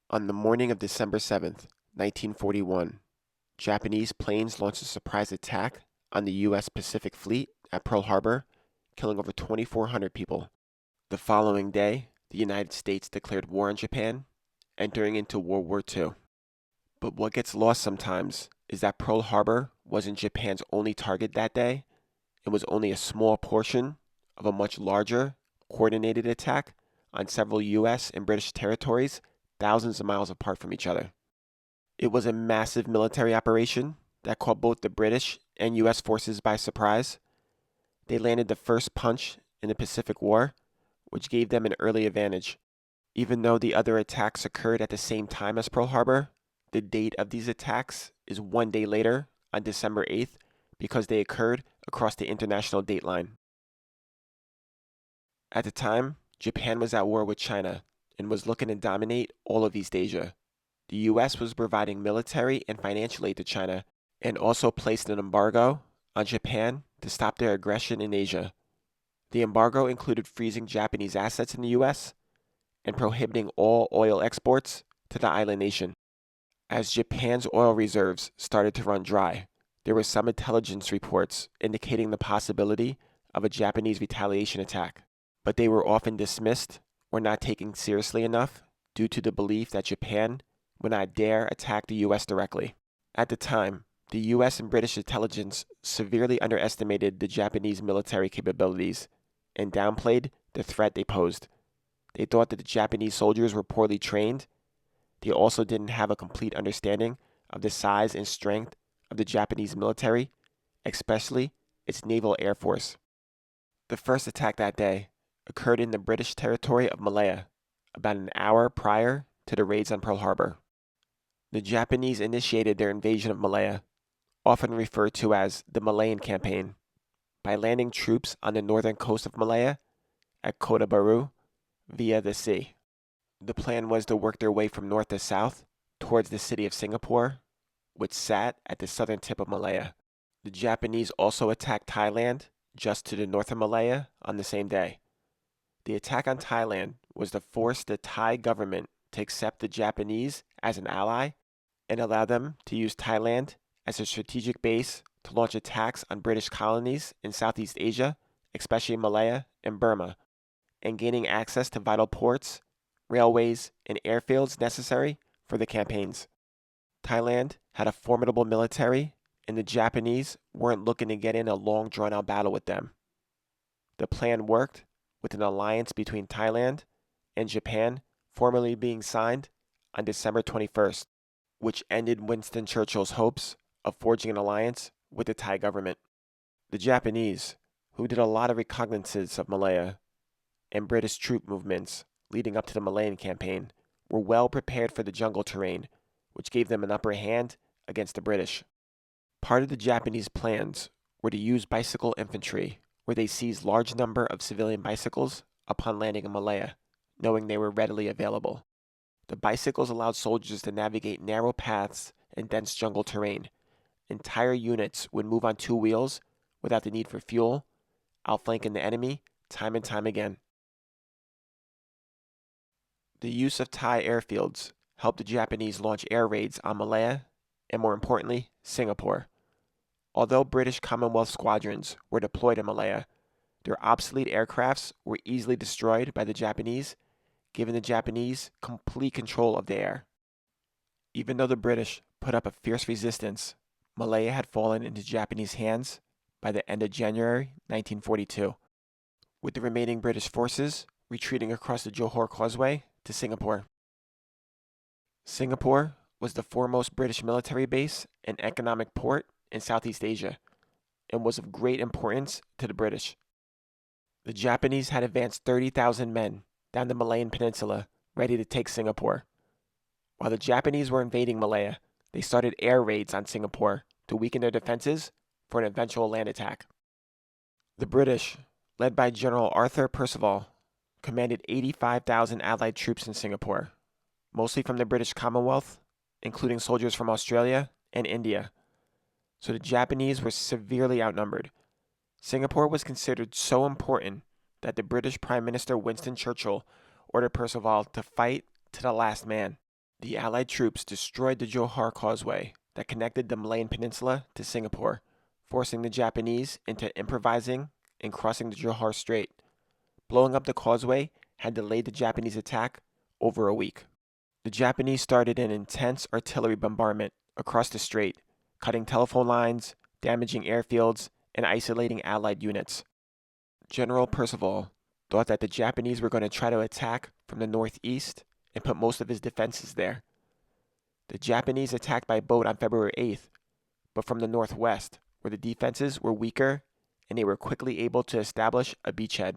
On the morning of December 7th, 1941, Japanese planes launched a surprise attack on the U.S. Pacific Fleet at Pearl Harbor, killing over 2,400 people. The following day, the United States declared war on Japan, entering into World War II. But what gets lost sometimes is that Pearl Harbor wasn't Japan's only target that day. It was only a small portion of a much larger, coordinated attack on several U.S. and British territories thousands of miles apart from each other. It was a massive military operation that caught both the British and U.S. forces by surprise. They landed the first punch in the Pacific War, which gave them an early advantage. Even though the other attacks occurred at the same time as Pearl Harbor, the date of these attacks is one day later, on December 8th, because they occurred across the international date line. At the time, Japan was at war with China and was looking to dominate all of East Asia. The U.S. was providing military and financial aid to China and also placed an embargo on Japan to stop their aggression in Asia. The embargo included freezing Japanese assets in the U.S. and prohibiting all oil exports to the island nation. As Japan's oil reserves started to run dry, there were some intelligence reports indicating the possibility of a Japanese retaliation attack, but they were often dismissed or not taken seriously enough due to the belief that Japan would not dare attack the U.S. directly. At the time, the U.S. and British intelligence severely underestimated the Japanese military capabilities and downplayed the threat they posed. They thought that the Japanese soldiers were poorly trained. They also didn't have a complete understanding of the size and strength of the Japanese military, especially its naval air force. The first attack that day occurred in the British territory of Malaya, about an hour prior to the raids on Pearl Harbor. The Japanese initiated their invasion of Malaya, often referred to as the Malayan Campaign, by landing troops on the northern coast of Malaya at Kota Baru via the sea. The plan was to work their way from north to south towards the city of Singapore, which sat at the southern tip of Malaya. The Japanese also attacked Thailand just to the north of Malaya on the same day. The attack on Thailand was to force the Thai government to accept the Japanese as an ally and allow them to use Thailand as a strategic base to launch attacks on British colonies in Southeast Asia, especially Malaya and Burma, and gaining access to vital ports, railways, and airfields necessary for the campaigns. Thailand had a formidable military, and the Japanese weren't looking to get in a long drawn-out battle with them. The plan worked, with an alliance between Thailand and Japan formally being signed on December 21st, which ended Winston Churchill's hopes of forging an alliance with the Thai government. The Japanese, who did a lot of reconnaissance of Malaya and British troop movements leading up to the Malayan campaign, were well prepared for the jungle terrain, which gave them an upper hand against the British. Part of the Japanese plans were to use bicycle infantry, where they seized large number of civilian bicycles upon landing in Malaya, knowing they were readily available. The bicycles allowed soldiers to navigate narrow paths and dense jungle terrain. Entire units would move on two wheels without the need for fuel, outflanking the enemy time and time again. The use of Thai airfields helped the Japanese launch air raids on Malaya and, more importantly, Singapore. Although British Commonwealth squadrons were deployed in Malaya, their obsolete aircrafts were easily destroyed by the Japanese, giving the Japanese complete control of the air. Even though the British put up a fierce resistance, Malaya had fallen into Japanese hands by the end of January 1942, with the remaining British forces retreating across the Johor Causeway to Singapore. Singapore was the foremost British military base and economic port in Southeast Asia, and was of great importance to the British. The Japanese had advanced 30,000 men down the Malayan Peninsula, ready to take Singapore. While the Japanese were invading Malaya, they started air raids on Singapore to weaken their defenses for an eventual land attack. The British, led by General Arthur Percival, commanded 85,000 Allied troops in Singapore, mostly from the British Commonwealth, including soldiers from Australia and India. So the Japanese were severely outnumbered. Singapore was considered so important that the British Prime Minister Winston Churchill ordered Percival to fight to the last man. The Allied troops destroyed the Johor Causeway that connected the Malayan Peninsula to Singapore, forcing the Japanese into improvising and crossing the Johor Strait. Blowing up the causeway had delayed the Japanese attack over a week. The Japanese started an intense artillery bombardment across the strait, cutting telephone lines, damaging airfields, and isolating Allied units. General Percival thought that the Japanese were going to try to attack from the northeast and put most of his defenses there. The Japanese attacked by boat on February 8th, but from the northwest, where the defenses were weaker and they were quickly able to establish a beachhead.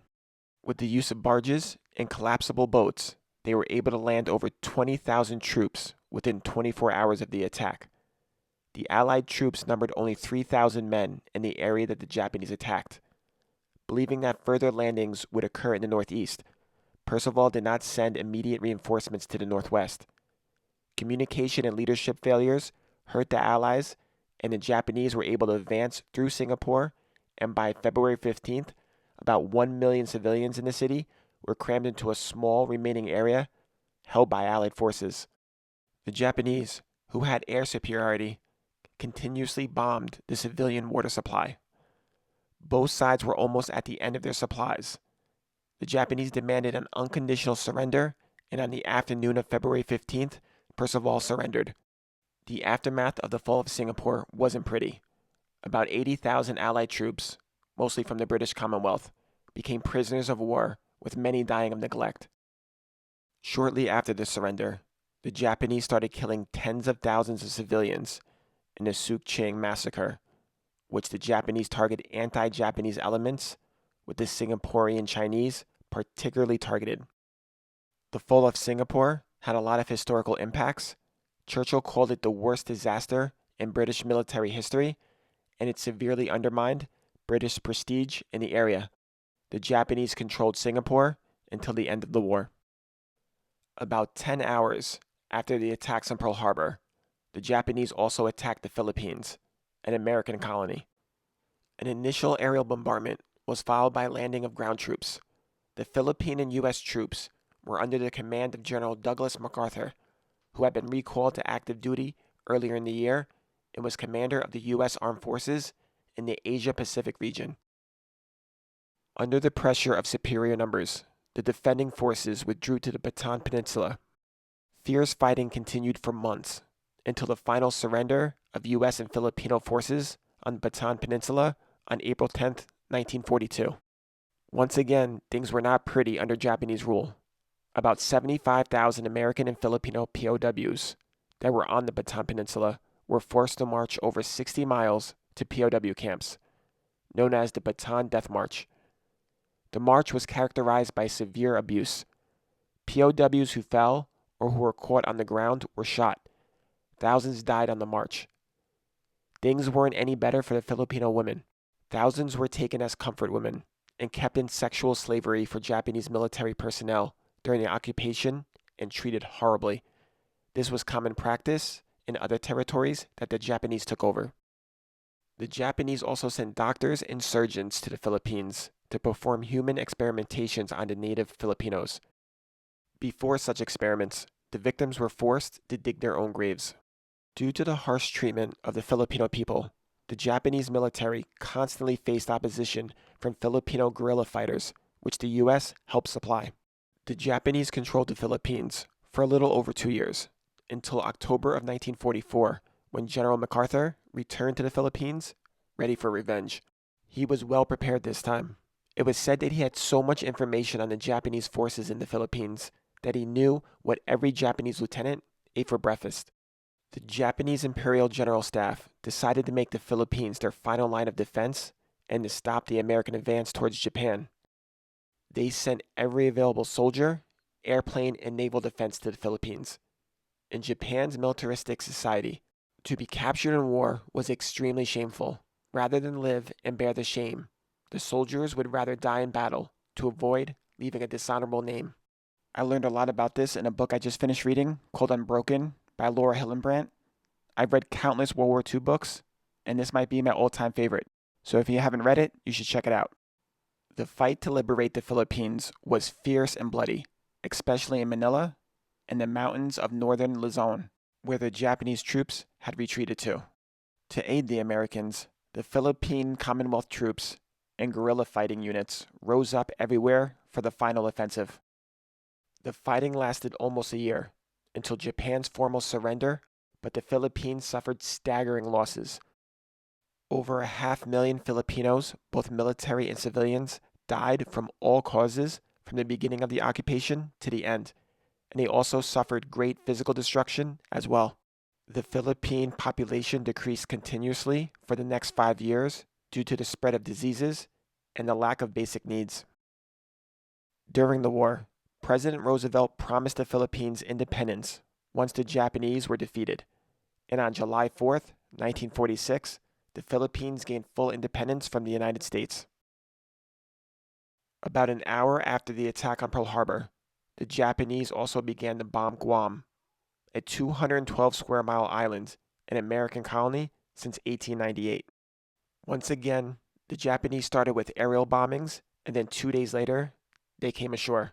With the use of barges and collapsible boats, they were able to land over 20,000 troops within 24 hours of the attack. The Allied troops numbered only 3,000 men in the area that the Japanese attacked. Believing that further landings would occur in the northeast, Percival did not send immediate reinforcements to the northwest. Communication and leadership failures hurt the Allies, and the Japanese were able to advance through Singapore, and by February 15th, about 1 million civilians in the city were crammed into a small remaining area held by Allied forces. The Japanese, who had air superiority, continuously bombed the civilian water supply. Both sides were almost at the end of their supplies. The Japanese demanded an unconditional surrender, and on the afternoon of February 15th, Percival surrendered. The aftermath of the fall of Singapore wasn't pretty. About 80,000 Allied troops, mostly from the British Commonwealth, became prisoners of war, with many dying of neglect. Shortly after the surrender, the Japanese started killing tens of thousands of civilians in the Suk Ching massacre, which the Japanese targeted anti-Japanese elements, with the Singaporean Chinese particularly targeted. The fall of Singapore had a lot of historical impacts. Churchill called it the worst disaster in British military history, and it severely undermined British prestige in the area. The Japanese controlled Singapore until the end of the war. About 10 hours after the attacks on Pearl Harbor, the Japanese also attacked the Philippines, an American colony. An initial aerial bombardment was followed by landing of ground troops. The Philippine and U.S. troops were under the command of General Douglas MacArthur, who had been recalled to active duty earlier in the year and was commander of the U.S. Armed Forces in the Asia-Pacific region. Under the pressure of superior numbers, the defending forces withdrew to the Bataan Peninsula. Fierce fighting continued for months, until the final surrender of U.S. and Filipino forces on the Bataan Peninsula on April 10, 1942. Once again, things were not pretty under Japanese rule. About 75,000 American and Filipino POWs that were on the Bataan Peninsula were forced to march over 60 miles to POW camps, known as the Bataan Death March. The march was characterized by severe abuse. POWs who fell or who were caught on the ground were shot. Thousands died on the march. Things weren't any better for the Filipino women. Thousands were taken as comfort women and kept in sexual slavery for Japanese military personnel during the occupation and treated horribly. This was common practice in other territories that the Japanese took over. The Japanese also sent doctors and surgeons to the Philippines to perform human experimentations on the native Filipinos. Before such experiments, the victims were forced to dig their own graves. Due to the harsh treatment of the Filipino people, the Japanese military constantly faced opposition from Filipino guerrilla fighters, which the U.S. helped supply. The Japanese controlled the Philippines for a little over 2 years, until October of 1944, when General MacArthur returned to the Philippines, ready for revenge. He was well prepared this time. It was said that he had so much information on the Japanese forces in the Philippines that he knew what every Japanese lieutenant ate for breakfast. The Japanese Imperial General Staff decided to make the Philippines their final line of defense and to stop the American advance towards Japan. They sent every available soldier, airplane, and naval defense to the Philippines. In Japan's militaristic society, to be captured in war was extremely shameful. Rather than live and bear the shame, the soldiers would rather die in battle to avoid leaving a dishonorable name. I learned a lot about this in a book I just finished reading called Unbroken by Laura Hillenbrand. I've read countless World War II books, and this might be my all-time favorite. So if you haven't read it, you should check it out. The fight to liberate the Philippines was fierce and bloody, especially in Manila and the mountains of northern Luzon, where the Japanese troops had retreated to. To aid the Americans, the Philippine Commonwealth troops and guerrilla fighting units rose up everywhere for the final offensive. The fighting lasted almost a year, until Japan's formal surrender, but the Philippines suffered staggering losses. Over 500,000 Filipinos, both military and civilians, died from all causes from the beginning of the occupation to the end, and they also suffered great physical destruction as well. The Philippine population decreased continuously for the next 5 years due to the spread of diseases and the lack of basic needs. During the war, President Roosevelt promised the Philippines independence once the Japanese were defeated, and on July 4th, 1946, the Philippines gained full independence from the United States. About an hour after the attack on Pearl Harbor, the Japanese also began to bomb Guam, a 212 square mile island, an American colony since 1898. Once again, the Japanese started with aerial bombings, and then 2 days later, they came ashore.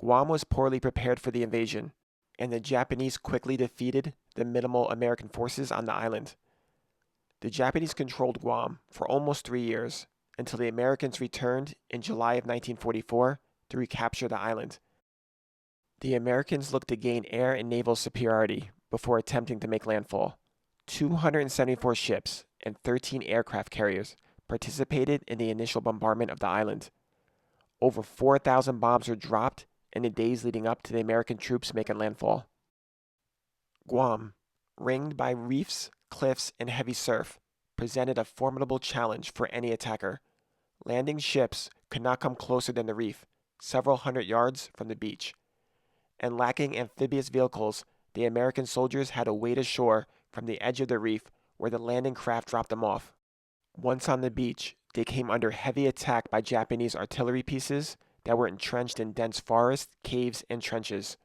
Guam was poorly prepared for the invasion, and the Japanese quickly defeated the minimal American forces on the island. The Japanese controlled Guam for almost 3 years, until the Americans returned in July of 1944 to recapture the island. The Americans looked to gain air and naval superiority before attempting to make landfall. 274 ships and 13 aircraft carriers participated in the initial bombardment of the island. Over 4,000 bombs were dropped in the days leading up to the American troops making landfall. Guam, ringed by reefs, cliffs, and heavy surf, presented a formidable challenge for any attacker. Landing ships could not come closer than the reef, several hundred yards from the beach. And lacking amphibious vehicles, the American soldiers had to wade ashore from the edge of the reef where the landing craft dropped them off. Once on the beach, they came under heavy attack by Japanese artillery pieces that were entrenched in dense forests, caves, and trenches.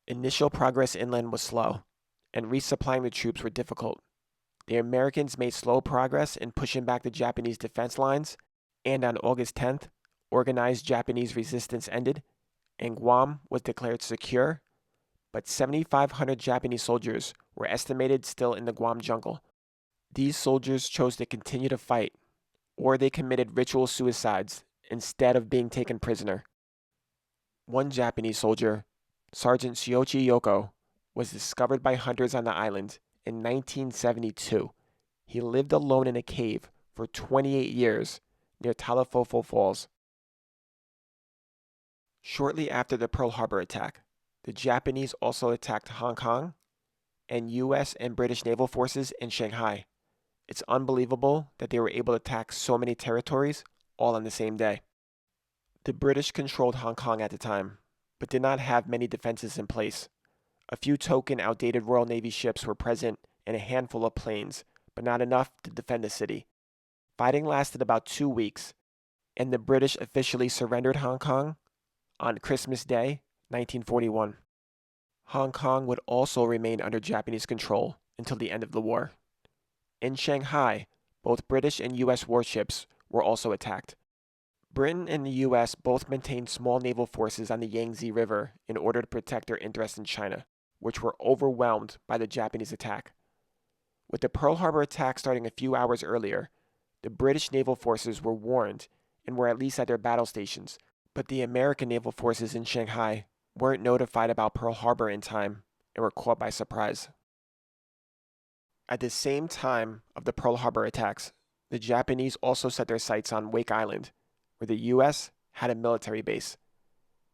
Initial progress inland was slow, and resupplying the troops were difficult. The Americans made slow progress in pushing back the Japanese defense lines, and on August 10th, organized Japanese resistance ended, and Guam was declared secure, but 7,500 Japanese soldiers were estimated still in the Guam jungle. These soldiers chose to continue to fight, or they committed ritual suicides instead of being taken prisoner. One Japanese soldier, Sergeant Shiochi Yoko, was discovered by hunters on the island in 1972. He lived alone in a cave for 28 years near Talafofo Falls. Shortly after the Pearl Harbor attack, the Japanese also attacked Hong Kong and U.S. and British naval forces in Shanghai. It's unbelievable that they were able to attack so many territories all on the same day. The British controlled Hong Kong at the time, but did not have many defenses in place. A few token outdated Royal Navy ships were present and a handful of planes, but not enough to defend the city. Fighting lasted about 2 weeks, and the British officially surrendered Hong Kong on Christmas Day, 1941. Hong Kong would also remain under Japanese control until the end of the war. In Shanghai, both British and U.S. warships were also attacked. Britain and the U.S. both maintained small naval forces on the Yangtze River in order to protect their interests in China, which were overwhelmed by the Japanese attack. With the Pearl Harbor attack starting a few hours earlier, the British naval forces were warned and were at least at their battle stations, but the American naval forces in Shanghai weren't notified about Pearl Harbor in time and were caught by surprise. At the same time of the Pearl Harbor attacks, the Japanese also set their sights on Wake Island, where the U.S. had a military base.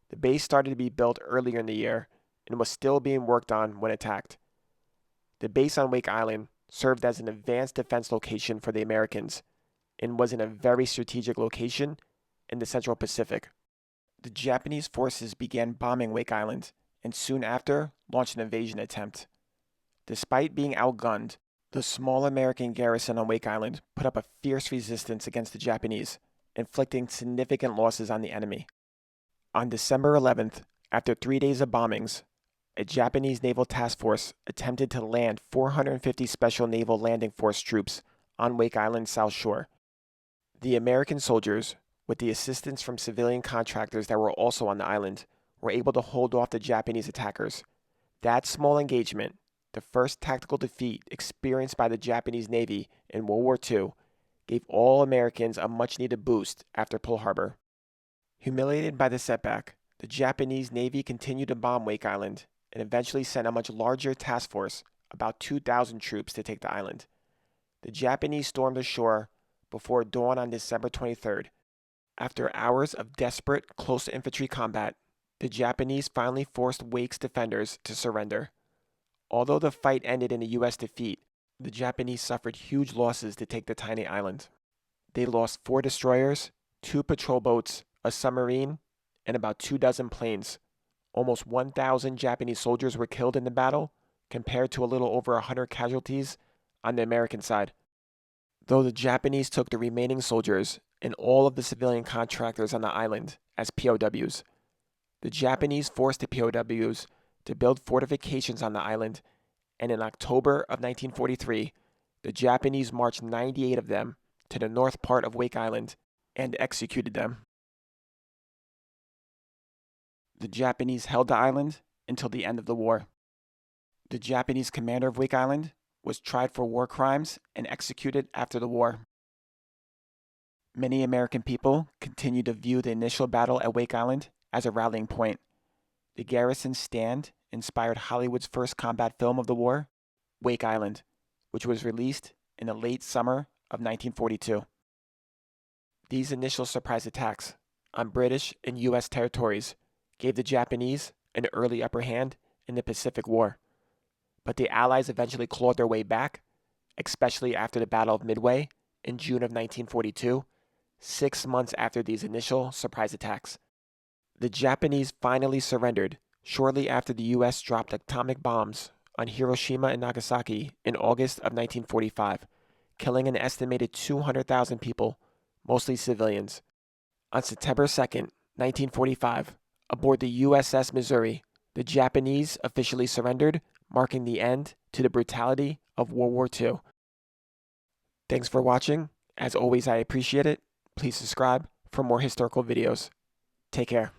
The base started to be built earlier in the year and was still being worked on when attacked. The base on Wake Island served as an advanced defense location for the Americans and was in a very strategic location in the Central Pacific. The Japanese forces began bombing Wake Island and soon after launched an invasion attempt. Despite being outgunned, the small American garrison on Wake Island put up a fierce resistance against the Japanese, inflicting significant losses on the enemy. On December 11th, after 3 days of bombings, a Japanese naval task force attempted to land 450 Special Naval Landing Force troops on Wake Island's South Shore. The American soldiers, with the assistance from civilian contractors that were also on the island, were able to hold off the Japanese attackers. That small engagement, the first tactical defeat experienced by the Japanese Navy in World War II, gave all Americans a much-needed boost after Pearl Harbor. Humiliated by the setback, the Japanese Navy continued to bomb Wake Island and eventually sent a much larger task force, about 2,000 troops, to take the island. The Japanese stormed ashore before dawn on December 23rd. After hours of desperate close infantry combat, the Japanese finally forced Wake's defenders to surrender. Although the fight ended in a U.S. defeat, the Japanese suffered huge losses to take the tiny island. They lost 4 destroyers, 2 patrol boats, a submarine, and about 24 planes. Almost 1,000 Japanese soldiers were killed in the battle, compared to a little over 100 casualties on the American side. Though the Japanese took the remaining soldiers and all of the civilian contractors on the island as POWs, the Japanese forced the POWs to build fortifications on the island, and in October of 1943, the Japanese marched 98 of them to the north part of Wake Island and executed them. The Japanese held the island until the end of the war. The Japanese commander of Wake Island was tried for war crimes and executed after the war. Many American people continue to view the initial battle at Wake Island as a rallying point. The garrison's stand inspired Hollywood's first combat film of the war, Wake Island, which was released in the late summer of 1942. These initial surprise attacks on British and U.S. territories gave the Japanese an early upper hand in the Pacific War, but the Allies eventually clawed their way back, especially after the Battle of Midway in June of 1942, 6 months after these initial surprise attacks. The Japanese finally surrendered shortly after the U.S. dropped atomic bombs on Hiroshima and Nagasaki in August of 1945, killing an estimated 200,000 people, mostly civilians. On September 2nd, 1945, aboard the USS Missouri, the Japanese officially surrendered, marking the end to the brutality of World War II. Thanks for watching. As always, I appreciate it. Please subscribe for more historical videos. Take care.